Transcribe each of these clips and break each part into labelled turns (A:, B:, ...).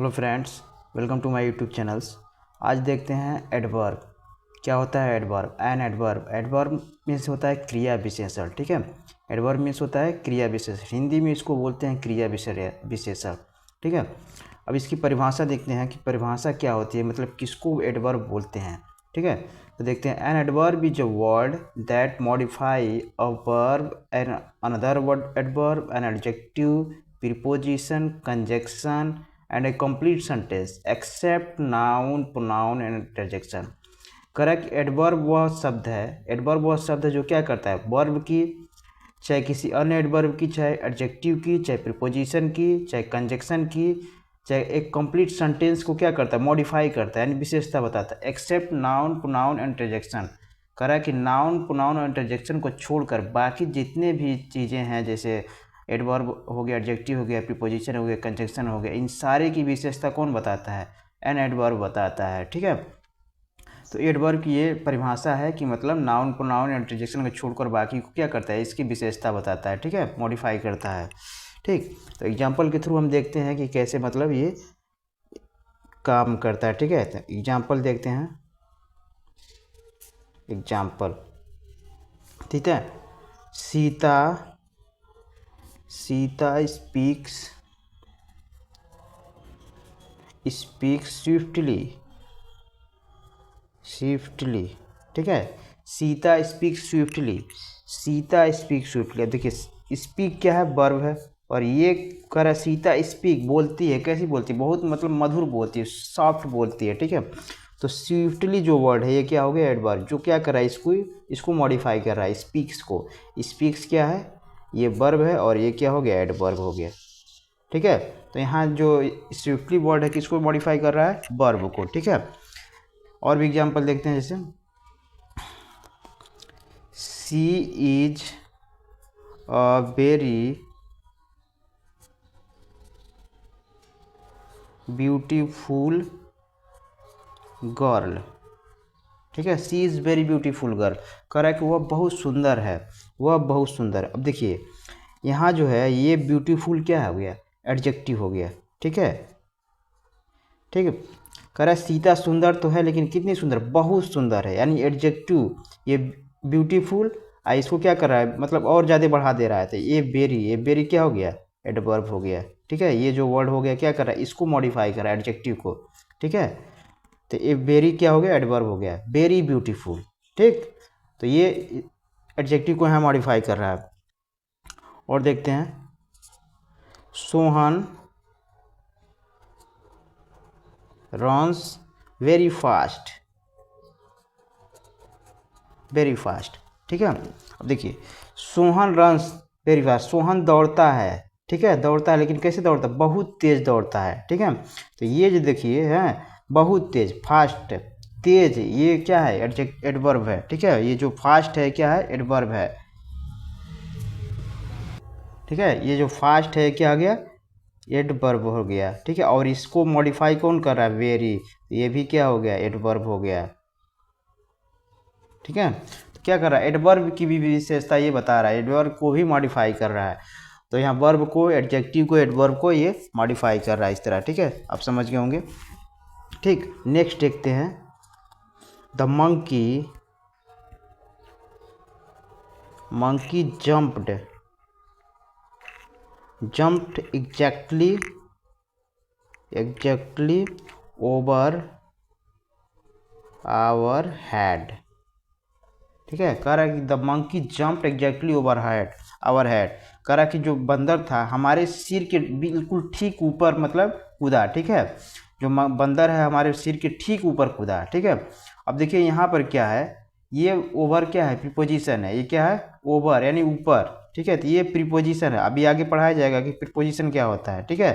A: Hello friends, welcome to my YouTube channels. आज देखते हैं एडवर्ब। क्या होता है एडवर्ब? एडवर्ब मीन्स होता है क्रिया विशेषण। ठीक है, एडवर्ब मीन्स होता है क्रिया विशेषण। हिंदी में इसको बोलते हैं क्रिया विशेषण। ठीक है, अब इसकी परिभाषा देखते हैं कि परिभाषा क्या होती है, मतलब किसको एडवर्ब बोलते हैं। ठीक है, तो देखते हैं। An adverb is a word that modify a verb an another word adverb an adjective preposition conjunction and a complete sentence except noun pronoun and interjection। Correct, adverb वह शब्द है, एडवर्ब वह शब्द है जो क्या करता है, वर्ब की, चाहे किसी अन्य एडवर्ब की, चाहे एडजेक्टिव की, चाहे प्रीपोजिशन की, चाहे कंजक्शन की, चाहे एक कंप्लीट सेंटेंस को क्या करता है, मॉडिफाई करता है, यानी विशेषता बताता है। Except noun pronoun and interjection. करा कि नाउन प्रोनाउन और इंटरजेक्शन को छोड़कर बाकी जितने भी चीज़ें हैं, जैसे एडवर्ब हो गया, एडजेक्टिव हो गया, प्रीपोजिशन हो गया, कंजक्शन हो गया, इन सारे की विशेषता कौन बताता है? एन एडवर्ब बताता है। ठीक है, तो एडवर्ब की ये परिभाषा है कि मतलब नाउन प्रोनाउन इंटरजेक्शन को छोड़कर बाकी को क्या करता है, इसकी विशेषता बताता है। ठीक है, मॉडिफाई करता है। ठीक, तो एग्जाम्पल के थ्रू हम देखते हैं कि कैसे मतलब ये काम करता है। ठीक है, तो एग्जाम्पल देखते हैं। एग्जाम्पल, ठीक है। Sita speaks swiftly. ठीक है, सीता स्पीक्स स्विफ्टली। अब देखिए, स्पीक क्या है, वर्ब है, और ये कह रहा है सीता स्पीक, बोलती है। कैसी बोलती है? बहुत मतलब मधुर बोलती है, सॉफ्ट बोलती है। ठीक है, तो स्विफ्टली जो वर्ड है ये क्या हो गया, एडवर्ब, जो क्या कर रहा है, इसको मॉडिफाई कर रहा है, स्पीक्स को। स्पीक्स क्या है, ये वर्ब है, और ये क्या हो गया, एडवर्ब हो गया। ठीक है, तो यहाँ जो स्विफ्टली वर्ड है किसको मॉडिफाई कर रहा है, वर्ब को। ठीक है, और भी एग्जांपल देखते हैं, जैसे she is a very beautiful girl. ठीक है, she is very beautiful girl, कह रहा है कि वह बहुत सुंदर है, वह बहुत सुंदर। अब देखिए यहाँ जो है ये ब्यूटीफुल क्या हो गया, एडजेक्टिव हो गया। ठीक है, ठीक है, कह रहा है सीता सुंदर तो है, लेकिन कितनी सुंदर, बहुत सुंदर है, यानी एडजेक्टिव। ये ब्यूटीफुल इसको क्या कर रहा है, मतलब और ज़्यादा बढ़ा दे रहा है। तो ये बेरी क्या हो गया, एडवर्ब हो गया। ठीक है, ये जो वर्ड हो गया क्या कर रहा है, इसको मॉडिफाई कर रहा है, एडजेक्टिव को। ठीक है, तो ये वेरी क्या हो गया, एडवर्ब हो गया, वेरी ब्यूटीफुल। ठीक, तो ये एडजेक्टिव को यहाँ मॉडिफाई कर रहा है। और देखते हैं, सोहन रन्स वेरी फास्ट। ठीक है, अब देखिए, Sohan runs very fast, Sohan दौड़ता है। ठीक है, दौड़ता है, लेकिन कैसे दौड़ता है, बहुत तेज दौड़ता है। ठीक है, तो ये जो देखिए है, बहुत तेज, फास्ट, तेज, ये क्या है, एडवर्ब है। ठीक है, ये जो फास्ट है क्या है, एडवर्ब है। ठीक है, ये जो फास्ट है क्या आ गया, एडवर्ब हो गया। ठीक है, और इसको मॉडिफाई कौन कर रहा है, वेरी, ये भी क्या हो गया, एडवर्ब हो गया। ठीक है, तो क्या कर रहा है, एडवर्ब की भी विशेषता ये बता रहा है, एडवर्ब को भी मॉडिफाई कर रहा है। तो यहाँ वर्ब को, एडजेक्टिव को, एडवर्ब को ये मॉडिफाई कर रहा है इस तरह। ठीक है, आप समझ गए होंगे। ठीक, नेक्स्ट देखते हैं। The monkey jumped exactly over our head. ठीक है, कह रहा है कि the monkey jumped exactly over our head. कह रहा है कि जो बंदर था हमारे सिर के बिल्कुल ठीक ऊपर मतलब कूदा। ठीक है, जो बंदर है हमारे सिर के ठीक ऊपर कूदा। ठीक है, अब देखिए यहाँ पर क्या है, ये ओवर क्या है, प्रीपोजिशन है, ये क्या है, ओवर यानी ऊपर। ठीक है, तो ये प्रीपोजिशन है, अभी आगे पढ़ाया जाएगा कि प्रीपोजिशन क्या होता है। ठीक है,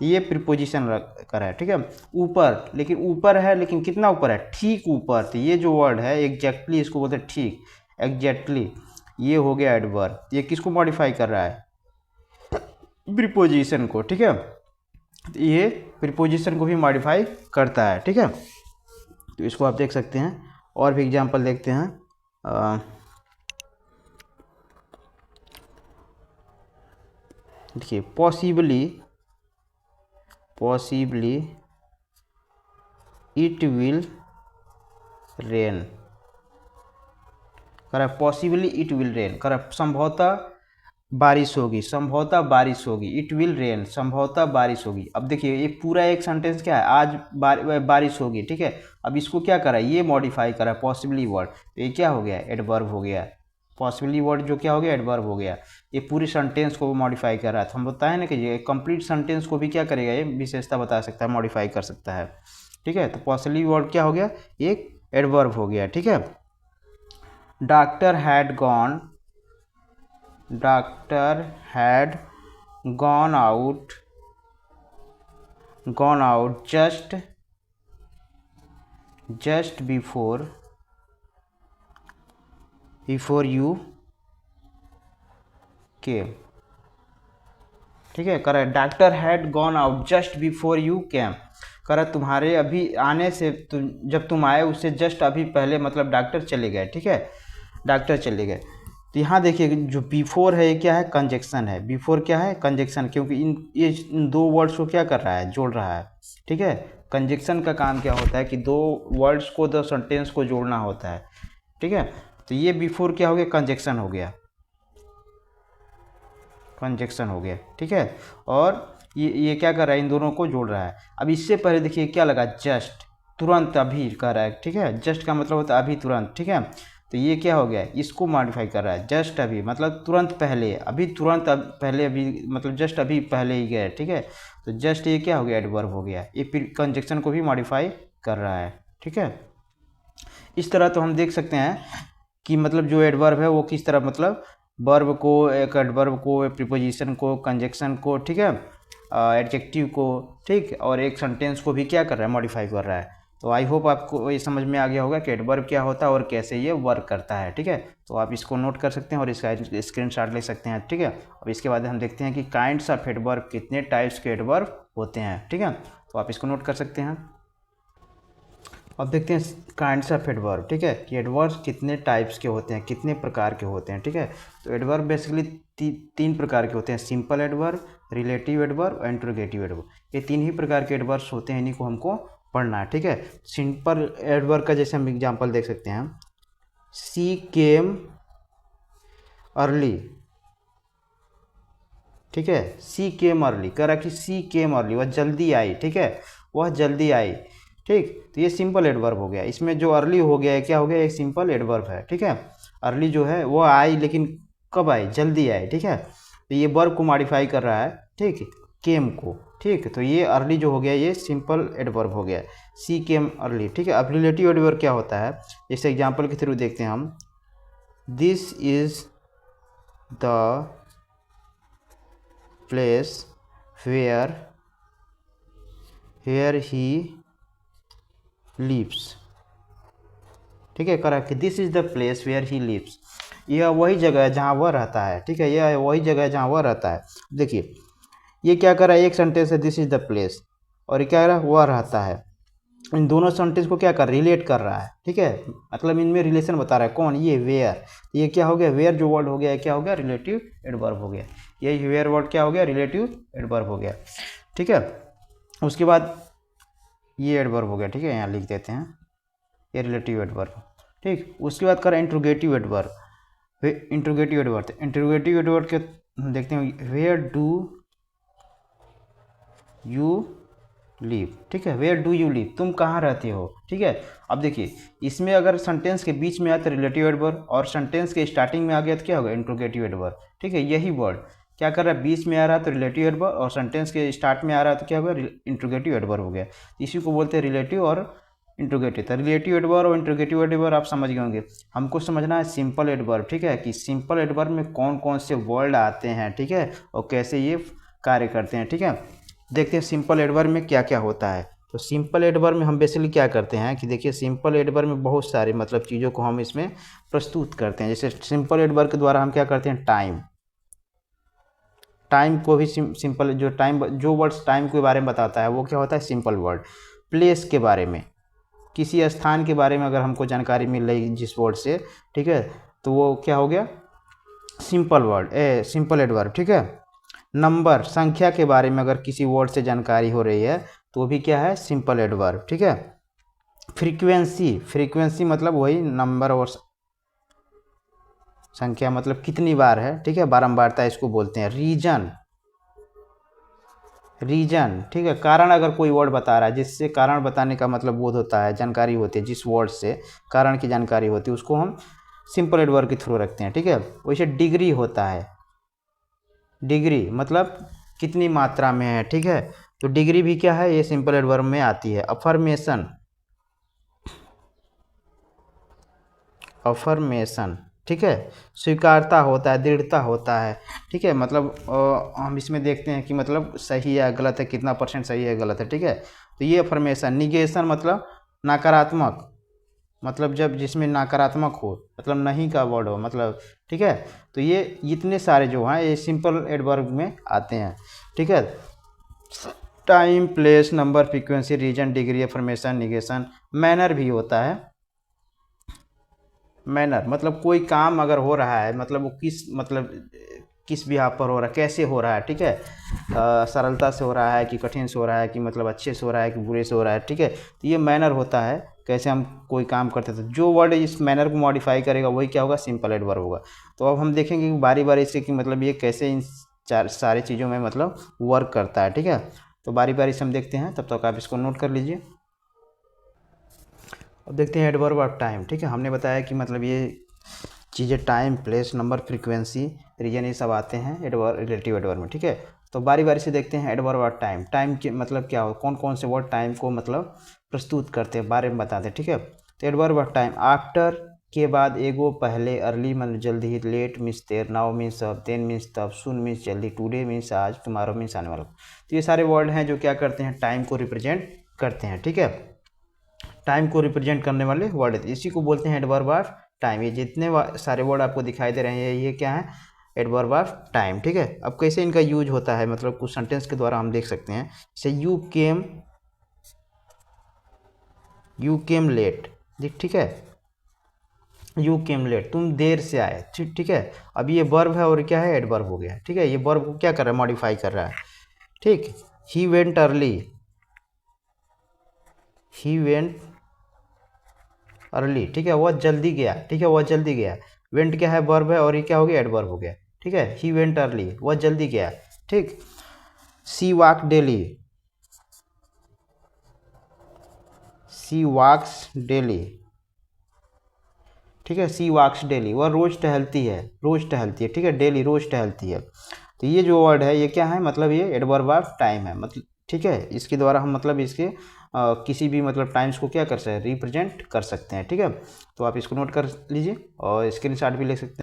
A: तो ये प्रीपोजिशन कर है। ठीक है, ऊपर, लेकिन ऊपर है, लेकिन कितना ऊपर है, ठीक ऊपर। तो ये जो वर्ड है एग्जैक्टली, इसको बोलते हैं ठीक, एग्जैक्टली, ये हो गया एडवर्ब। ये किसको मॉडिफाई कर रहा है, प्रीपोजिशन को। ठीक है, तो ये प्रीपोजिशन को भी मॉडिफाई करता है। ठीक है, तो इसको आप देख सकते हैं। और भी एग्जांपल देखते हैं। देखिए, पॉसिबली इट विल रेन, करा पॉसिबली इट विल रेन, करा संभवतः बारिश होगी, संभवतः बारिश होगी, इट विल रेन, संभवतः बारिश होगी। अब देखिए ये पूरा एक सेंटेंस क्या है, आज बारिश होगी, ठीक है। अब इसको क्या करा, ये मॉडिफाई करा पॉसिबली वर्ड, तो ये क्या हो गया, एडवर्ब हो गया। पॉसिबली वर्ड जो क्या हो गया, एडवर्ब हो गया। ये पूरी सेंटेंस को मॉडिफाई कर रहा है। तो हम बताएं ना कि ये कंप्लीट सेंटेंस को भी क्या करेगा, ये विशेषता बता सकता है, मॉडिफाई कर सकता है, ठीक है। तो पॉसिबली वर्ड क्या हो गया, एक एडवर्ब हो गया, ठीक है। Doctor had gone out just before you came, ठीक है। Correct, doctor had gone out just before you came, correct, तुम्हारे अभी आने से जब तुम आए उससे जस्ट अभी पहले, मतलब डॉक्टर चले गए, ठीक है, डॉक्टर चले गए। तो यहाँ देखिए जो बिफोर है ये क्या है, कंजक्शन है। बिफोर क्या है, कंजक्शन, क्योंकि इन दो वर्ड्स को क्या कर रहा है, जोड़ रहा है, ठीक है। कंजक्शन का काम क्या होता है कि दो वर्ड्स को, दो सेंटेंस को जोड़ना होता है, ठीक है। तो ये बिफोर क्या हो गया, कंजक्शन हो गया, कंजक्शन हो गया, ठीक है। और ये क्या कर रहा है, इन दोनों को जोड़ रहा है। अब इससे पहले देखिए क्या लगा, जस्ट, तुरंत, अभी कर रहा है, ठीक है। जस्ट का मतलब होता है अभी, तुरंत, ठीक है। तो ये क्या हो गया, इसको मॉडिफाई कर रहा है, जस्ट अभी मतलब तुरंत पहले, अभी तुरंत पहले, अभी मतलब जस्ट अभी पहले ही गया, ठीक है। तो जस्ट ये क्या हो गया, एडवर्ब हो गया। ये कंजक्शन को भी मॉडिफाई कर रहा है, ठीक है। इस तरह तो हम देख सकते हैं कि मतलब जो एडवर्ब है वो किस तरह, मतलब वर्ब को, एक एडवर्ब को, प्रीपोजिशन को, कंजक्शन को, ठीक है, एडजेक्टिव को, ठीक, और एक सेंटेंस को भी क्या कर रहा है, मॉडिफाई कर रहा है। तो आई होप आपको ये समझ में आ गया होगा कि एडवर्ब क्या होता है और कैसे ये वर्क करता है, ठीक है। तो आप इसको नोट कर सकते हैं और इसका स्क्रीनशॉट ले सकते हैं, ठीक है। अब इसके बाद हम देखते हैं कि काइंड्स ऑफ एडवर्ब, कितने टाइप्स के एडवर्ब होते हैं, ठीक है। तो आप इसको नोट कर सकते हैं। अब देखते हैं काइंड्स ऑफ एडवर्ब, ठीक है, कि एडवर्ब कितने टाइप्स के होते हैं, कितने प्रकार के होते हैं, ठीक है। तो एडवर्ब बेसिकली तीन प्रकार के होते हैं, सिंपल एडवर्ब, रिलेटिव एडवर्ब और इंट्रोगेटिव एडवर्ब। ये तीन ही प्रकार के एडवर्ब्स होते हैं, इन्हीं को हमको पढ़ना है, ठीक है। सिंपल एडवर्ब का जैसे हम एग्जांपल देख सकते हैं, सी केम अर्ली, ठीक है, सी केम अर्ली, कह रहा कि सी केम अर्ली, वह जल्दी आई, ठीक है, वह जल्दी आई, ठीक। तो ये सिंपल एडवर्ब हो गया। इसमें जो अर्ली हो गया है, क्या हो गया, एक सिंपल एडवर्ब है, ठीक है। अर्ली जो है वो आई, लेकिन कब आई, जल्दी आई, ठीक है। तो ये वर्ब को मॉडिफाई कर रहा है, ठीक, केम को, ठीक। तो ये अर्ली जो हो गया ये सिंपल एडवर्ब हो गया, सी केम अर्ली, ठीक है। अब रिलेटिव एडवर्ब क्या होता है, जैसे एग्जांपल के थ्रू देखते हैं हम, this is the place where he lives, ठीक है। करा कि this is the place where he lives, यह वही जगह है जहाँ वह रहता है, ठीक है, यह वही जगह है जहाँ वह रहता है। देखिए ये क्या कर रहा है, एक सेंटेंस है दिस इज द प्लेस, और ये क्या कर रहा है, वह रहता है। इन दोनों सेंटेंस को क्या कर, रिलेट कर रहा है, ठीक है, मतलब इनमें रिलेशन बता रहा है। कौन, ये वेयर, ये क्या हो गया, वेयर जो वर्ड हो गया क्या हो गया, रिलेटिव एडवर्ब हो गया। ये वेयर वर्ड क्या हो गया, रिलेटिव एडवर्ब हो गया, ठीक है। उसके बाद ये एडवर्ब हो गया, ठीक है, यहाँ लिख देते हैं, ये रिलेटिव एडवर्ब, ठीक। उसके बाद करें interrogative adverb. Interrogative adverb, interrogative adverb के देखते हैं, वेयर डू यू लिव, ठीक है, वेयर डू यू लिव, तुम कहाँ रहते हो, ठीक है। अब देखिए इसमें अगर सेंटेंस के बीच में आया तो रिलेटिव एडवर्ब, और सेंटेंस के स्टार्टिंग में आ गया तो क्या होगा, इंट्रोगेटिव एडवर्ब, ठीक है। यही वर्ड क्या कर रहा है, बीच में आ रहा है तो रिलेटिव एडवर्ब, और सेंटेंस के स्टार्ट में आ रहा है तो क्या होगा, इंट्रोगेटिव एडवर्ब हो गया। इसी को बोलते हैं रिलेटिव और इंट्रोगेटिव। तो रिलेटिव एडवर्ब और इंट्रोगेटिव एडवर्ब आप समझ गए होंगे। हमको समझना है सिंपल एडवर्ब, ठीक है, कि सिंपल एडवर्ब में कौन कौन से वर्ड आते हैं, ठीक है, और कैसे ये कार्य करते हैं, ठीक है। देखते हैं सिंपल एडवर्ब में क्या क्या होता है। तो सिंपल एडवर्ब में हम बेसिकली क्या करते हैं कि देखिए सिंपल एडवर्ब में बहुत सारे मतलब चीज़ों को हम इसमें प्रस्तुत करते हैं। जैसे सिंपल एडवर्ब के द्वारा हम क्या करते हैं, टाइम को भी सिंपल, जो वर्ड्स टाइम के बारे में बताता है वो क्या होता है, सिंपल वर्ड। प्लेस के बारे में, किसी स्थान के बारे में अगर हमको जानकारी मिल रही जिस वर्ड से, ठीक है, तो वो क्या हो गया, सिंपल वर्ड, सिंपल एडवर्ब, ठीक है। नंबर संख्या के बारे में अगर किसी वर्ड से जानकारी हो रही है तो वो भी क्या है, सिंपल एडवर्ब, ठीक है। फ्रीक्वेंसी, फ्रीक्वेंसी मतलब वही नंबर और संख्या, मतलब कितनी बार है, ठीक है, बारंबारता इसको बोलते हैं। रीजन, रीजन, ठीक है, कारण अगर कोई वर्ड बता रहा है, जिससे कारण बताने का मतलब बोध होता है, जानकारी होती है, जिस वर्ड से कारण की जानकारी होती है उसको हम सिंपल एडवर्ब के थ्रू रखते हैं, ठीक है। वैसे डिग्री होता है, डिग्री मतलब कितनी मात्रा में है, ठीक है, तो डिग्री भी क्या है, ये सिंपल एडवर्ब में आती है। अफर्मेशन, अफर्मेशन, ठीक है, स्वीकारता होता है, दृढ़ता होता है, ठीक है, मतलब हम इसमें देखते हैं कि मतलब सही है गलत है, कितना परसेंट सही है गलत है, ठीक है, तो ये अफर्मेशन। निगेशन मतलब नकारात्मक, मतलब जब जिसमें नकारात्मक हो, मतलब नहीं का वर्ड हो, मतलब, ठीक है, तो ये इतने सारे जो हैं ये सिंपल एडवर्ब में आते हैं, ठीक है। Time, place, number, frequency, reason, degree, affirmation, negation. Manner भी होता है, मैनर मतलब कोई काम अगर हो रहा है, मतलब वो किस, मतलब किस बिहाव पर हो रहा है, कैसे हो रहा है, ठीक है, सरलता से हो रहा है कि कठिन से हो रहा है कि मतलब अच्छे से हो रहा है कि बुरे से हो रहा है, ठीक है, तो ये मैनर होता है, कैसे हम कोई काम करते थे। जो वर्ड इस मैनर को मॉडिफाई करेगा वही क्या होगा, सिंपल एडवर्ब होगा। तो अब हम देखेंगे कि बारी बारी से कि मतलब ये कैसे इन चार सारी चीज़ों में मतलब वर्क करता है, ठीक है। तो बारी बारी से हम देखते हैं, तब तक आप इसको नोट कर लीजिए। अब देखते हैं एडवर्ब ऑफ टाइम, ठीक है। हमने बताया कि मतलब ये चीज़ें time, place, number, frequency, reason, ये सब आते हैं एडवर्ब, रिलेटिव एडवर्ब में, ठीक है। तो बारी बारी से देखते हैं एडवर्ब ऑफ टाइम। टाइम के मतलब क्या हो, कौन कौन से वर्ड टाइम को मतलब प्रस्तुत करते हैं, बारे में बताते हैं, ठीक है। तो एडवर्ब ऑफ टाइम, आफ्टर के बाद एगो, पहले, अर्ली मतलब जल्दी ही, लेट मीन्स देर, नाउ मीन्स अब, देन मीन्स तब, सुन मीन्स जल्दी, टुडे मीन्स आज, टुमारो मीन्स आने वाला। तो ये सारे वर्ड हैं जो क्या करते हैं, टाइम को रिप्रेजेंट करते हैं, ठीक है। टाइम को रिप्रेजेंट करने वाले वर्ड, इसी को बोलते हैं एडवर्ब ऑफ टाइम। ये जितने सारे वर्ड आपको दिखाई दे रहे हैं ये क्या है, एडवर्ब ऑफ टाइम, ठीक है। अब कैसे इनका यूज होता है, मतलब कुछ सेंटेंस के द्वारा हम देख सकते हैं। जैसे यू केम लेट, ठीक है, यू केम लेट, तुम देर से आए, ठीक है। अब ये वर्ब है और क्या है, एडवर्ब हो गया, ठीक है। ये वर्ब को क्या कर रहा है, मॉडिफाई कर रहा है, ठीक। He went early, he went early, ठीक है, वह जल्दी गया, ठीक है, वह जल्दी गया। वेंट क्या है, वर्ब है और ये क्या हो गया, एडवर्ब हो गया, ठीक है। ही वेंट अर्ली, वह जल्दी गया, ठीक। सी वॉक डेली, सी वॉक्स डेली, ठीक है, सी वॉक्स डेली, वह रोज टहलती है, रोज टहलती है, ठीक है, डेली रोज टहलती है। तो ये जो वर्ड है ये क्या है, मतलब ये एडवर्ब ऑफ टाइम है, मतलब, ठीक है। इसके द्वारा हम मतलब इसके किसी भी मतलब टाइम्स को क्या कर सकते हैं, रिप्रेजेंट कर सकते हैं, ठीक है। तो आप इसको नोट कर लीजिए और स्क्रीनशॉट भी ले सकते हैं।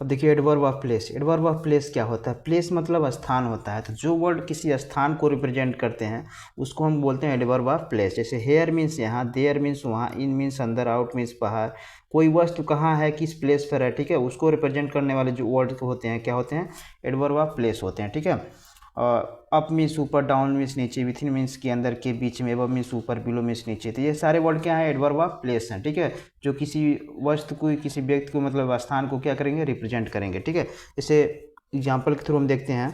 A: अब देखिए adverb of place, adverb of place क्या होता है, प्लेस मतलब स्थान होता है। तो जो वर्ड किसी स्थान को रिप्रेजेंट करते हैं उसको हम बोलते हैं एडवर्ब ऑफ प्लेस। जैसे हेयर मीन्स यहाँ, देयर मीन्स वहाँ, इन मीन्स अंदर, आउट मीन्स बाहर। कोई वस्तु कहाँ है, किस प्लेस पर है, ठीक है, उसको रिप्रेजेंट करने वाले जो वर्ड होते हैं क्या होते हैं, एडवर्ब ऑफ प्लेस होते हैं, ठीक है। अप मीन्स ऊपर, डाउन मीन्स नीचे, विथिन मीन्स के अंदर, के बीच में, अबव मीन्स ऊपर, बिलो मीन्स नीचे। तो ये सारे वर्ड क्या है, एडवर्ब ऑफ प्लेस हैं, ठीक है, जो किसी वस्तु को, किसी व्यक्ति को मतलब स्थान को क्या करेंगे, रिप्रेजेंट करेंगे, ठीक है। जैसे एग्जाम्पल के थ्रू हम देखते हैं,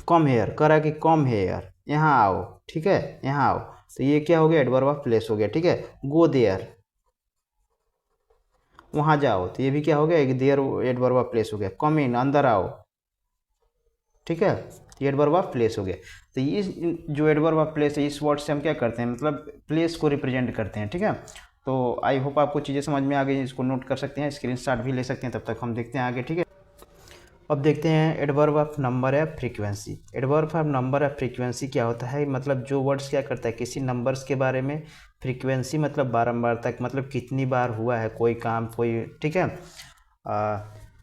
A: कम हेयर, कह रहा है कि कम हेयर, यहाँ आओ, ठीक है, यहाँ आओ। तो ये क्या हो गया, एडवर्ब ऑफ प्लेस हो गया, ठीक है। गो देयर, वहाँ जाओ, तो ये भी क्या हो गया, एक देयर एडवर्ब ऑफ प्लेस हो गया। कम इन, अंदर आओ, ठीक है, ये एडवर्ब ऑफ प्लेस हो गया। तो ये जो एडवर्ब ऑफ प्लेस है इस वर्ड से हम क्या करते हैं, मतलब प्लेस को रिप्रेजेंट करते हैं, ठीक है। तो आई होप आपको चीज़ें समझ में आ गई, इसको नोट कर सकते हैं, स्क्रीनशॉट भी ले सकते हैं। तब तक हम देखते हैं आगे, ठीक है। अब देखते हैं एडवर्ब ऑफ नंबर या फ्रीक्वेंसी। एडवर्ब ऑफ नंबर या फ्रीक्वेंसी क्या होता है, मतलब जो वर्ड्स क्या करता है किसी नंबर्स के बारे में, फ्रीक्वेंसी मतलब बारंबार तक, मतलब कितनी बार हुआ है कोई काम, कोई, ठीक है,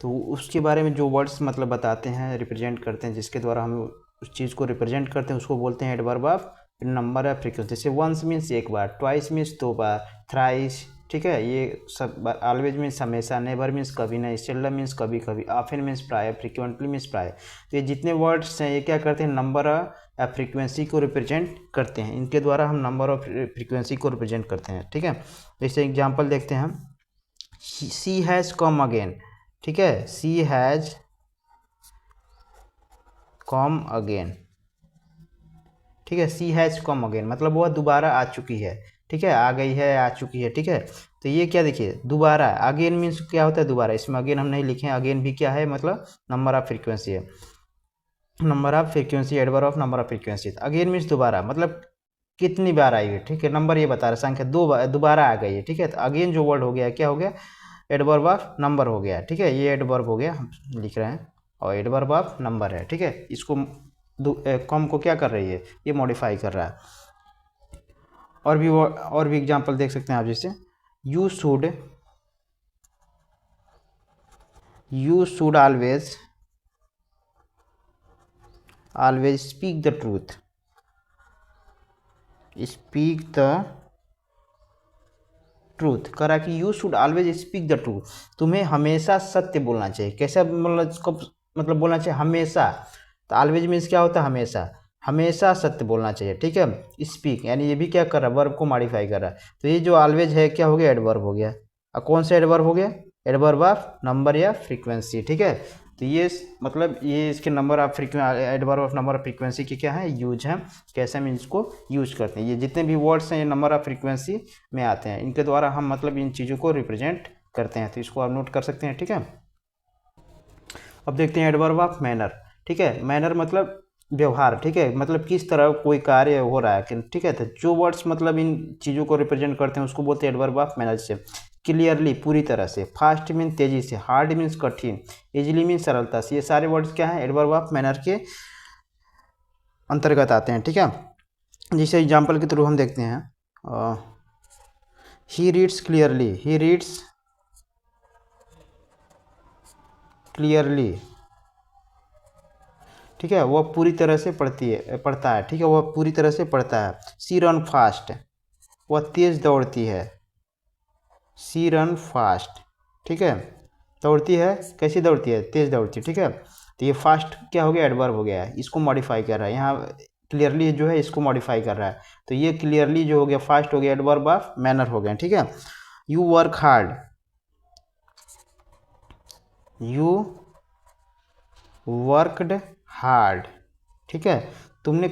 A: तो उसके बारे में जो वर्ड्स मतलब बताते हैं, रिप्रेजेंट करते हैं, जिसके द्वारा हम उस चीज़ को रिप्रेजेंट करते हैं उसको बोलते हैं एडवर्ब ऑफ नंबर या फ्रीक्वेंसी। जैसे वंस मीन्स एक बार, ट्वाइस मीन्स दो बार, थ्राइस, ठीक है, ये सब, ऑलवेज मीन्स हमेशा, नेवर मीन्स कभी नहीं, सेल्डम मीन्स कभी कभी, ऑफन मीन्स प्राय, फ्रिक्वेंटली मीन्स प्राय। तो ये जितने वर्ड्स हैं ये क्या करते हैं, नंबर या फ्रीक्वेंसी को रिप्रेजेंट करते हैं, इनके द्वारा हम नंबर और फ्रीक्वेंसी को रिप्रेजेंट करते हैं, ठीक है। जैसे एग्जाम्पल देखते हैं, सी हैज़ कम अगेन, ठीक है, सी हैज़ कम अगेन, ठीक है, सी हैज़ कम अगेन मतलब वह दोबारा आ चुकी है, ठीक है, आ गई है, आ चुकी है, ठीक है। तो ये क्या देखिए दोबारा, अगेन मीन्स क्या होता है दोबारा, इसमें अगेन हम नहीं लिखे, अगेन भी क्या है मतलब नंबर ऑफ फ्रीक्वेंसी है, number of frequency, adverb of number of frequency. Again means दोबारा मतलब कितनी बार आई है, ठीक है, नंबर ये बता रहा है, संख्या दोबारा आ गई है, ठीक है। तो अगेन जो वर्ड हो गया क्या हो गया, एडवर्ब ऑफ नंबर हो गया, ठीक है, ये एडवर्ब हो गया हम लिख रहे हैं, और एडवर्ब ऑफ नंबर है, ठीक है। इसको कम को क्या कर रही है, ये मॉडिफाई कर रहा है। और भी एग्जांपल देख सकते हैं आप, जैसे you should always speak the truth, speak the truth, करा कि you should always speak the truth, तुम्हें हमेशा सत्य बोलना चाहिए। कैसे मतलब बोलना चाहिए हमेशा, तो ऑलवेज मीन्स क्या होता है हमेशा, हमेशा सत्य बोलना चाहिए, ठीक है। स्पीक यानी ये भी क्या कर रहा है, वर्ब को मॉडिफाई कर रहा है। तो ये जो ऑलवेज है क्या हो गया, एडवर्ब हो गया। और कौन सा एडवर्ब हो गया, एडवर्ब ऑफ नंबर या फ्रीक्वेंसी, ठीक है। तो ये मतलब ये इसके number of adverb of number of frequency के क्या है, यूज है, कैसे हम इसको यूज करते हैं। ये जितने भी वर्ड्स हैं ये नंबर ऑफ फ्रीक्वेंसी में आते हैं, इनके द्वारा हम मतलब इन चीज़ों को रिप्रेजेंट करते हैं। तो इसको आप नोट कर सकते हैं, ठीक है। अब देखते हैं एडवर्ब ऑफ मैनर, ठीक है। मैनर मतलब व्यवहार, ठीक है, मतलब किस तरह कोई कार्य हो रहा है, ठीक है। तो जो वर्ड्स मतलब इन चीज़ों को रिप्रेजेंट करते हैं उसको बोलते हैं एडवर्ब ऑफ मैनर से। क्लियरली पूरी तरह से, फास्ट मीन तेजी से, हार्ड मीन्स कठिन, इजीली मीन सरलता से, ये सारे वर्ड्स क्या हैं, एडवर्ब ऑफ मैनर के अंतर्गत आते हैं, ठीक है। जैसे एग्जाम्पल के थ्रू हम देखते हैं, he reads clearly, he reads clearly, ठीक है, वह पूरी तरह से पढ़ता है, ठीक है, वह पूरी तरह से पढ़ता है। सी रन फास्ट, वह तेज दौड़ती है, सी रन फास्ट, ठीक है, दौड़ती है, कैसी दौड़ती है, तेज दौड़ती है, ठीक है। तो ये फास्ट क्या हो गया, एडवर्ब हो गया है, इसको मॉडिफाई कर रहा है, यहाँ क्लियरली जो है इसको मॉडिफाई कर रहा है। तो ये क्लियरली जो हो गया, फास्ट हो गया, एडवर्ब ऑफ मैनर हो गया, ठीक है। You work hard, you worked hard, ठीक है, तुमने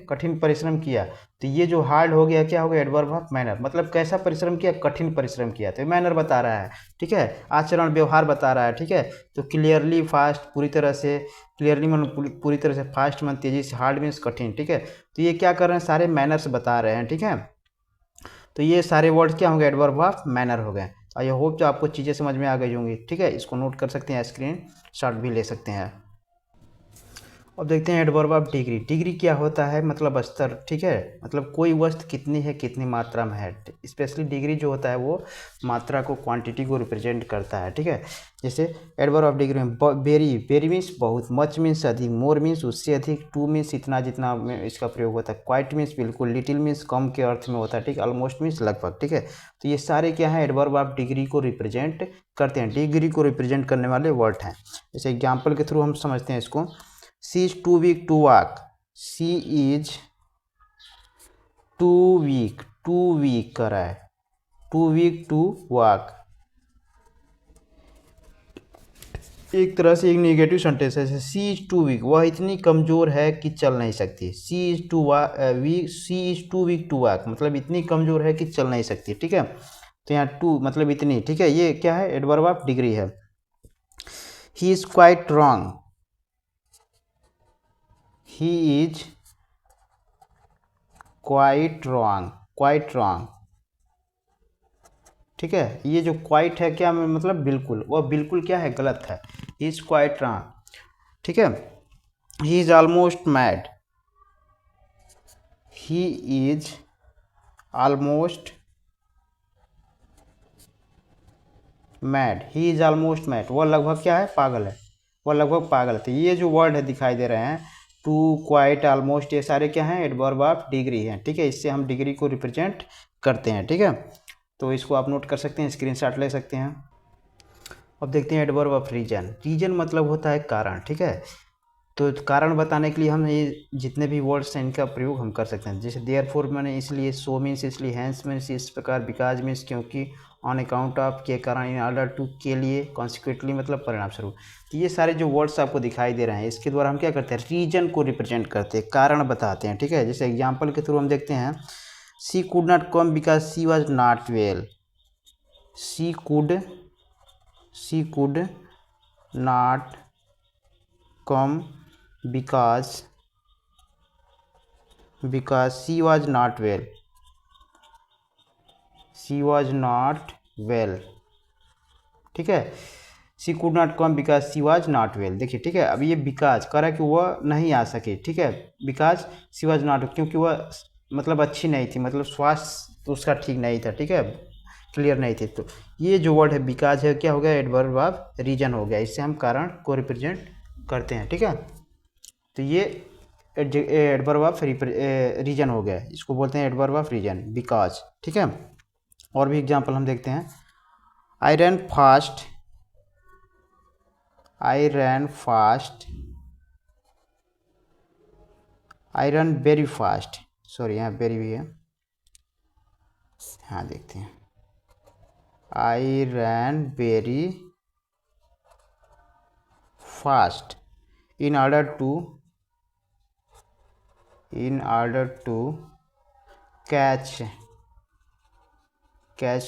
A: कठिन परिश्रम किया। तो ये जो हार्ड हो गया क्या हो गया, एडवर्ब ऑफ मैनर, मतलब कैसा परिश्रम किया, कठिन परिश्रम किया, तो मैनर बता रहा है, ठीक है, आचरण व्यवहार बता रहा है, ठीक है। तो क्लियरली फास्ट पूरी तरह से, क्लियरली मन पूरी तरह से, फास्ट मन तेजी से, हार्ड मीन्स कठिन, ठीक है। तो ये क्या कर रहे हैं, सारे मैनर्स बता रहे हैं, ठीक है। तो ये सारे वर्ड्स क्या होंगे, एडवर्ब ऑफ मैनर हो गए। आई होप जो आपको चीज़ें समझ में आ गई होंगी, ठीक है, इसको नोट कर सकते हैं, स्क्रीन शॉट भी ले सकते हैं। अब देखते हैं एडवर्ब ऑफ डिग्री। डिग्री क्या होता है, मतलब स्तर, ठीक है, मतलब कोई वस्तु कितनी है, कितनी मात्रा में है। स्पेशली डिग्री जो होता है वो मात्रा को, क्वांटिटी को रिप्रेजेंट करता है, ठीक है। जैसे एडवर्ब ऑफ डिग्री में वेरी, वेरी मीन्स बहुत, मच मीन्स अधिक, मोर मीन्स उससे अधिक, टू मीन्स इतना जितना में इसका प्रयोग होता है, क्वाइट मीन्स बिल्कुल, लिटिल मीन्स कम के अर्थ में होता है, ठीक, ऑलमोस्ट मीन्स लगभग, ठीक है। तो ये सारे क्या है, एडवर्ब ऑफ डिग्री को रिप्रेजेंट करते हैं, डिग्री को रिप्रेजेंट करने वाले वर्ड हैं। जैसे एग्जाम्पल के थ्रू हम समझते हैं इसको। She is too weak to walk. She is too weak कर रहा है, too weak to walk। एक तरह से एक नेगेटिव सेंटेंस है। सी इज टू वीक, वह इतनी कमज़ोर है कि चल नहीं सकती। She is too weak to walk, मतलब इतनी कमज़ोर है कि चल नहीं सकती, ठीक है। तो यहाँ टू मतलब इतनी, ठीक है, ये क्या है, एडवर्ब ऑफ डिग्री है। He is quite wrong, he is quite wrong, ठीक है। ये जो क्वाइट है क्या मतलब बिल्कुल, वह बिल्कुल क्या है, गलत है, he is quite wrong, ठीक है। he is almost mad, he is almost mad, वह लगभग क्या है, पागल है, वह लगभग पागल है। तो ये जो वर्ड है दिखाई दे रहे हैं, टू, क्वाइट, ऑलमोस्ट, ये सारे क्या हैं, एडवर्ब ऑफ डिग्री हैं, ठीक है। इससे हम डिग्री को रिप्रेजेंट करते हैं, ठीक है। तो इसको आप नोट कर सकते हैं, स्क्रीनशॉट ले सकते हैं। अब देखते हैं एडवर्ब ऑफ रीजन। रीजन मतलब होता है कारण, ठीक है। तो कारण बताने के लिए हम ये जितने भी वर्ड्स हैं इनका प्रयोग हम कर सकते हैं। जैसे देयरफॉर मैंने इसलिए, सो मीन्स इसलिए, हैंस मीन्स इस प्रकार, बिकॉज मीन्स क्योंकि, ऑन अकाउंट ऑफ, के कारण, इन ऑर्डर टू, के लिए, कॉन्सिक्वेंटली मतलब परिणाम स्वरूप। तो ये सारे जो वर्ड्स आपको दिखाई दे रहे हैं इसके द्वारा हम क्या करते हैं, रीजन को रिप्रेजेंट करते हैं, कारण बताते हैं, ठीक है। जैसे एग्जाम्पल के थ्रू हम देखते हैं, she could not come because she was not well. She could not come because she was not well. She was not well, ठीक है। She could not come because she was not well. देखिए, ठीक है, अब ये because कह रहा है कि वह नहीं आ सके, ठीक है, बिकॉज शी वॉज नॉट, क्योंकि वह मतलब अच्छी नहीं थी, मतलब स्वास्थ्य तो उसका ठीक नहीं था, ठीक है, क्लियर नहीं थी। तो ये जो वर्ड है बिकॉज है, क्या हो गया, एडवर्ब ऑफ रीजन हो गया। इससे हम कारण को रिप्रेजेंट करते हैं, ठीक है। तो ये एडवर्ब ऑफ रीजन हो गया, इसको बोलते हैं एडवर्ब ऑफ रीजन, बिकॉज, ठीक है। और भी एग्जाम्पल हम देखते हैं, I run fast, I run very fast, sorry यहाँ वेरी भी है, हाँ देखते हैं, I run very fast in order to catch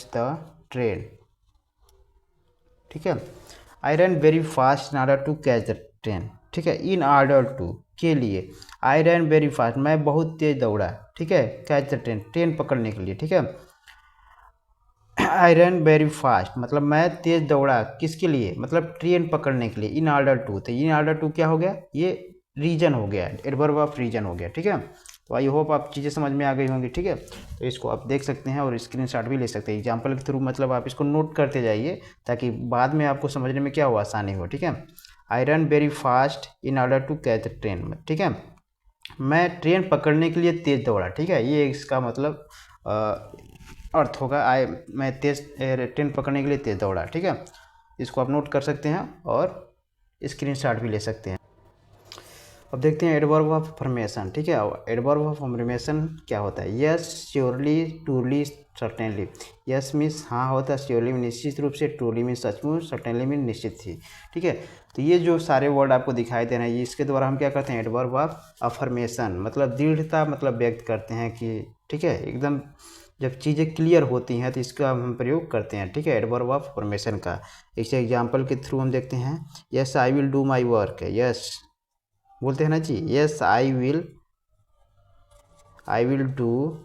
A: the train, ठीक है। I run very fast in order to catch the train, ठीक है, इन ऑर्डर टू के लिए, आई रन वेरी फास्ट मैं बहुत तेज दौड़ा, ठीक है, कैच द ट्रेन ट्रेन पकड़ने के लिए, ठीक है। आई रन वेरी फास्ट मतलब मैं तेज दौड़ा किसके लिए, मतलब ट्रेन पकड़ने के लिए, इन ऑर्डर टू, तो इन ऑर्डर टू क्या हो गया, ये रीजन हो गया, एडवर्ब ऑफ रीजन हो गया, ठीक है। तो आई होप आप चीज़ें समझ में आ गई होंगी, ठीक है। तो इसको आप देख सकते हैं और स्क्रीनशॉट भी ले सकते हैं एग्जाम्पल के थ्रू, मतलब आप इसको नोट करते जाइए ताकि बाद में आपको समझने में क्या हो, आसानी हो, ठीक है। I run very fast in order to catch the train, ठीक है, मैं ट्रेन पकड़ने के लिए तेज दौड़ा, ठीक है, ये इसका मतलब अर्थ होगा, मैं तेज ट्रेन पकड़ने के लिए तेज दौड़ा, ठीक है। इसको आप नोट कर सकते हैं और स्क्रीनशॉट भी ले सकते हैं। अब देखते हैं एडवर्ब ऑफ अफर्मेशन, ठीक है। एडवर्ब ऑफ अफर्मेशन क्या होता है, yes, surely, truly, certainly. Yes means हाँ होता है, श्योरली में निश्चित रूप से, ट्रूली में सचमुच, सर्टेनली में निश्चित थी, ठीक है। तो ये जो सारे वर्ड आपको दिखाई दे रहे हैं, इसके द्वारा हम क्या करते हैं, एडवर्ब ऑफ अफर्मेशन मतलब दृढ़ता मतलब व्यक्त करते हैं कि, ठीक है, एकदम जब चीज़ें क्लियर होती हैं तो इसका हम प्रयोग करते हैं, ठीक है, एडवर्ब ऑफ अफर्मेशन का। इस एग्जाम्पल के थ्रू हम देखते हैं, yes I will do my work, yes बोलते हैं ना जी, yes I will do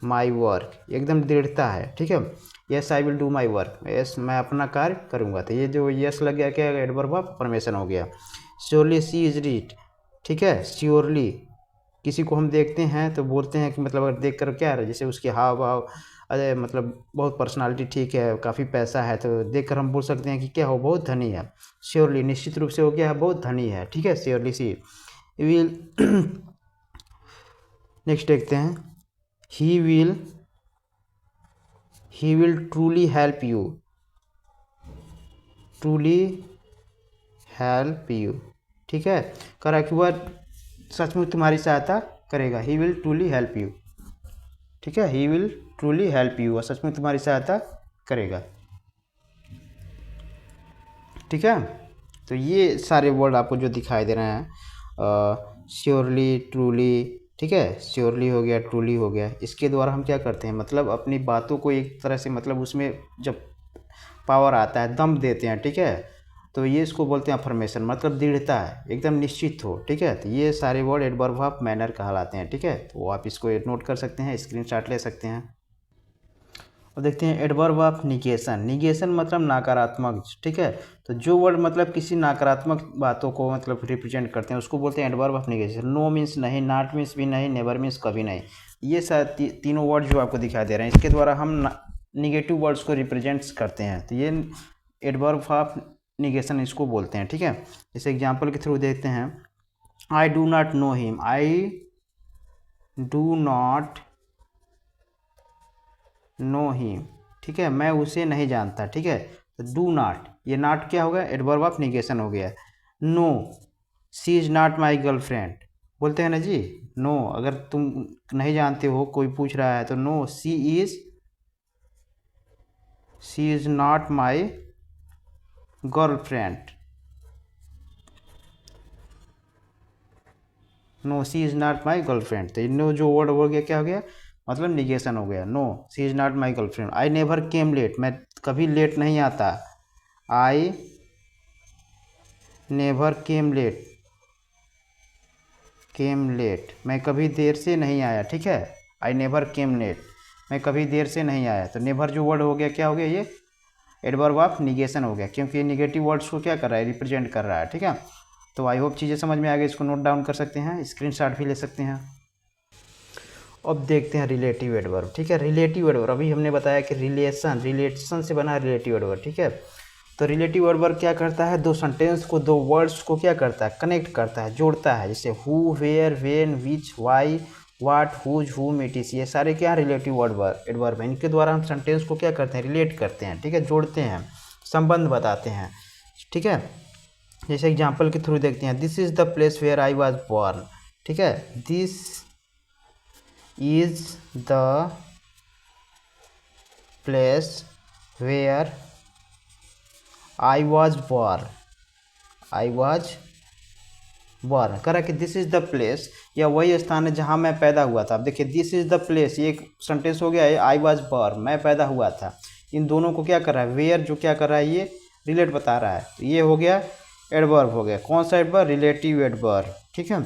A: my work, एकदम दृढ़ता है, ठीक है, yes I will do my work, yes मैं अपना कार्य करूँगा। तो ये जो यस लग गया क्या, एडवर्ब ऑफ अफर्मेशन हो गया। श्योरली सी इज रीड, ठीक है, श्योरली किसी को हम देखते हैं तो बोलते हैं कि मतलब अगर देख कर क्या है, जैसे उसके हाव भाव, अरे मतलब बहुत पर्सनालिटी ठीक है, काफ़ी पैसा है, तो देख कर हम बोल सकते हैं कि क्या हो, बहुत धनी है। श्योरली निश्चित रूप से हो गया है, बहुत धनी है, ठीक है, श्योरली सी विल। नेक्स्ट देखते हैं, he will truly help you, truly help you, ठीक है, करा कि वह सचमुच तुम्हारी सहायता करेगा, he will truly help you, ठीक है, he will truly help you, वह सच में तुम्हारी सहायता करेगा, ठीक है। तो ये सारे वर्ड आपको जो दिखाई दे रहे हैं, श्योरली, ट्रूली, ठीक है, श्योरली हो गया, ट्रूली हो गया, इसके द्वारा हम क्या करते हैं, मतलब अपनी बातों को एक तरह से, मतलब उसमें जब पावर आता है, दम देते हैं, ठीक है, तो ये इसको बोलते हैं अफर्मेशन, मतलब दृढ़ता है, एकदम निश्चित हो, ठीक है। तो ये सारे वर्ड एडवर्ब ऑफ मैनर कहलाते हैं, ठीक है। तो आप इसको नोट कर सकते हैं, स्क्रीनशॉट ले सकते हैं। और देखते हैं एडवर्ब ऑफ निगेशन, निगेशन मतलब नकारात्मक, ठीक है। तो जो वर्ड मतलब किसी नकारात्मक बातों को मतलब रिप्रेजेंट करते हैं उसको बोलते हैं adverb of negation. No means नहीं, नॉट मीन्स भी नहीं, नेवर मीन्स कभी नहीं। ये तीनों वर्ड जो आपको दिखाई दे रहे हैं इसके द्वारा हम निगेटिव वर्ड्स को रिप्रेजेंट करते हैं, तो ये एडवर्ब ऑफ निगेशन इसको बोलते हैं, ठीक है। जैसे एग्जाम्पल के थ्रू देखते हैं, I do not know him, I do not know him, ठीक है, मैं उसे नहीं जानता, ठीक है। तो डू नॉट, ये नॉट क्या होगा, एडवर्ब ऑफ निगेशन हो गया। No, she is not my girlfriend, बोलते हैं ना जी, नो अगर तुम नहीं जानते हो, कोई पूछ रहा है तो no, she is she is not my girlfriend, no she is not my girlfriend. तो नो जो वर्ड हो गया क्या हो गया, मतलब निगेशन हो गया। No she is not my girlfriend. I never came late, मैं कभी लेट नहीं आता। I never came late, came late मैं कभी देर से नहीं आया, ठीक है। आई नेवर केम लेट, मैं कभी देर से नहीं आया। तो नेवर जो वर्ड हो गया क्या हो गया, ये एडवर्ब ऑफ निगेशन हो गया, क्योंकि निगेटिव वर्ड्स को क्या कर रहा है, रिप्रेजेंट कर रहा है, ठीक है। तो आई होप चीज़ें समझ में आ गई, इसको नोट डाउन कर सकते हैं, स्क्रीनशॉट भी ले सकते हैं। अब देखते हैं रिलेटिव एडवर्ब, ठीक है। रिलेटिव एडवर्ब अभी हमने बताया कि रिलेशन से बना रिलेटिव एडवर्ब, ठीक है। तो रिलेटिव एडवर्ब क्या करता है, दो सेंटेंस को, दो वर्ड्स को क्या करता है, कनेक्ट करता है, जोड़ता है। जैसे who, where, when, which, why, what, whose, whom, it is, ये सारे क्या रिलेटिव एडवर्ब हैं। इनके द्वारा हम सेंटेंस को क्या करते हैं, रिलेट करते हैं, ठीक है, जोड़ते हैं, संबंध बताते हैं, ठीक है। जैसे एग्जाम्पल के थ्रू देखते हैं, this is the place where I was born, ठीक है। This is the place where I was born, I was born करा कि दिस इज़ द प्लेस, या वही स्थान है जहाँ मैं पैदा हुआ था। अब देखिए दिस इज़ द प्लेस, ये एक सेंटेंस हो गया है, आई वॉज बॉर्न मैं पैदा हुआ था। इन दोनों को क्या कर रहा है, वेयर जो क्या कर रहा है, ये रिलेट बता रहा है। तो ये हो गया एडवर्ब हो गया, कौन सा एडवर्ब, रिलेटिव एडवर्ब, ठीक है।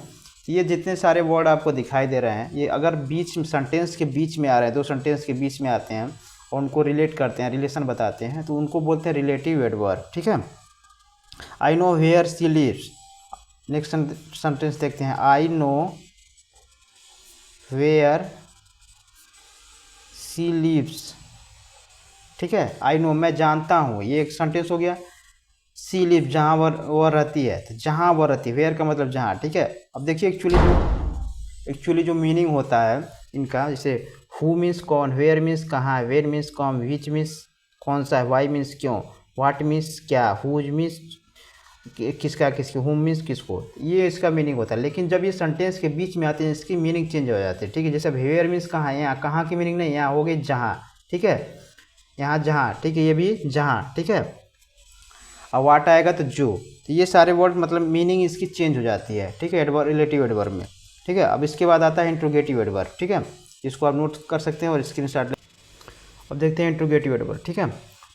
A: ये जितने सारे वर्ड आपको दिखाई दे रहे हैं, ये अगर बीच में सेंटेंस के बीच में आ रहे हैं, दो सेंटेंस के बीच में आते हैं और उनको रिलेट करते हैं, रिलेशन बताते हैं, तो उनको बोलते हैं रिलेटिव एडवर्ब, ठीक है। I know where she lives, next sentence देखते हैं, I know where she lives, ठीक है। आई नो मैं जानता हूँ, ये एक सेंटेंस हो गया। सी लिव जहाँ वह रहती है, तो जहाँ वह रहती है, वेयर का मतलब जहाँ, ठीक है। अब देखिए एक्चुअली जो मीनिंग होता है इनका, जैसे हु मीन्स कौन, वेयर मीन्स कहाँ, वेयर मीन्स कौन, विच मीन्स कौन सा है, वाई मीन्स क्यों, व्हाट मीन्स क्या, हुज मीन्स किसका किसकी, हुम मीन्स किसको, ये इसका मीनिंग होता है। लेकिन जब ये सेंटेंस के बीच में आते हैं इसकी मीनिंग चेंज हो जाती है, ठीक है। जैसे वेयर मीन्स कहाँ, यहाँ कहाँ की मीनिंग नहीं, यहाँ हो गई जहाँ, ठीक है, यहाँ जहाँ, ठीक है, ये भी जहाँ, ठीक है। और वाट आएगा तो जो, तो ये सारे वर्ड मतलब मीनिंग इसकी चेंज हो जाती है, ठीक है, एडवर्ब रिलेटिव एडवर्ब में, ठीक है। अब इसके बाद आता है इंट्रोगेटिव एडवर्ब, ठीक है, इसको आप नोट कर सकते हैं और स्क्रीनशॉट ले। अब देखते हैं इंट्रोगेटिव एडवर्ब, ठीक है।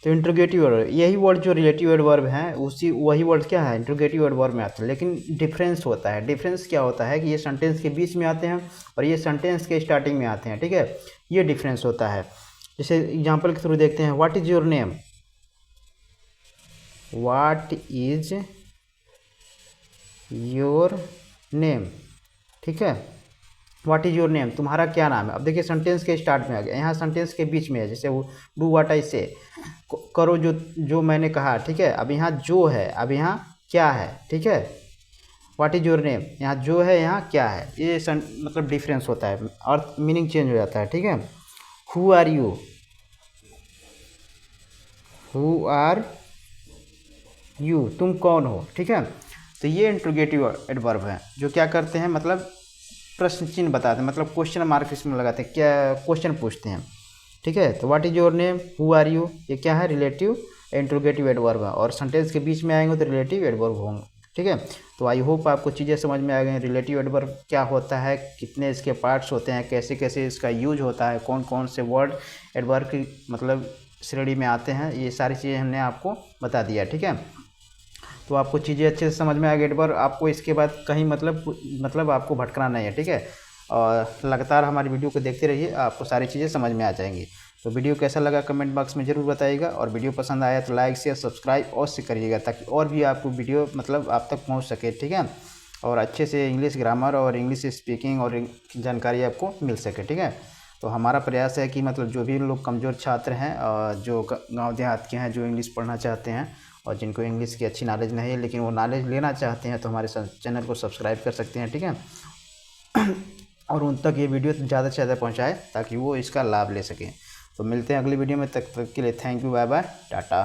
A: तो इंट्रोगेटिव एडवर्ब, यही वर्ड जो रिलेटिव एडवर्ब है उसी वही वर्ड क्या है, इंट्रोगेटिव एडवर्ब में आते हैं। लेकिन डिफरेंस होता है, डिफरेंस क्या होता है कि ये सेंटेंस के बीच में आते हैं और ये सेंटेंस के स्टार्टिंग में आते हैं, ठीक है, ये डिफरेंस होता है। जैसे एग्जाम्पल के थ्रू देखते हैं, what is your name, what is your name, ठीक है, व्हाट इज योर नेम, तुम्हारा क्या नाम है। अब देखिए सेंटेंस के स्टार्ट में आ गया, यहाँ सेंटेंस के बीच में है, जैसे वो डू व्हाट आई से, करो जो मैंने कहा, ठीक है। अब यहाँ जो है, अब यहाँ क्या है, ठीक है, व्हाट इज योर नेम, यहाँ जो है, यहाँ क्या है, ये मतलब डिफरेंस होता है और मीनिंग चेंज हो जाता है, ठीक है। Who are you, who are you, तुम कौन हो, ठीक है। तो ये इंट्रोगेटिव एडवर्ब है जो क्या करते हैं, मतलब प्रश्न चिन्ह बताते हैं, मतलब क्वेश्चन मार्क इसमें लगाते हैं, क्या क्वेश्चन पूछते हैं, ठीक है। तो what is your name, who are you, ये क्या है, रिलेटिव इंट्रोगेटिव एडवर्ब है, और सेंटेंस के बीच में आएंगे तो रिलेटिव एडवर्ब होंगे, ठीक है। तो आई होप आपको चीज़ें समझ में आ गई, रिलेटिव एडवर्ब क्या होता है, कितने इसके पार्ट्स होते हैं, कैसे कैसे इसका यूज होता है, कौन कौन से वर्ड एडवर्ब की मतलब श्रेणी में आते हैं, ये सारी चीज़ें हमने आपको बता दिया, ठीक है। तो आपको चीज़ें अच्छे से समझ में आ गई एडवर्ब, आपको इसके बाद कहीं मतलब आपको भटकना नहीं है, ठीक है। और लगातार हमारी वीडियो को देखते रहिए, आपको सारी चीज़ें समझ में आ जाएंगी। तो वीडियो कैसा लगा कमेंट बॉक्स में ज़रूर बताइएगा, और वीडियो पसंद आया तो लाइक शेयर सब्सक्राइब और से करिएगा, ताकि और भी आपको वीडियो मतलब आप तक पहुंच सके, ठीक है, और अच्छे से इंग्लिश ग्रामर और इंग्लिश स्पीकिंग और जानकारी आपको मिल सके, ठीक है। तो हमारा प्रयास है कि मतलब जो भी लोग कमज़ोर छात्र हैं और जो गांव देहात के हैं, जो इंग्लिश पढ़ना चाहते हैं और जिनको इंग्लिश की अच्छी नॉलेज नहीं है लेकिन वो नॉलेज लेना चाहते हैं, तो हमारे चैनल को सब्सक्राइब कर सकते हैं, ठीक है। और उन तक ये वीडियो ज़्यादा से ज़्यादा पहुँचाए ताकि वो इसका लाभ ले सकें। तो मिलते हैं अगली वीडियो में, तक के लिए thank you, bye bye, Tata.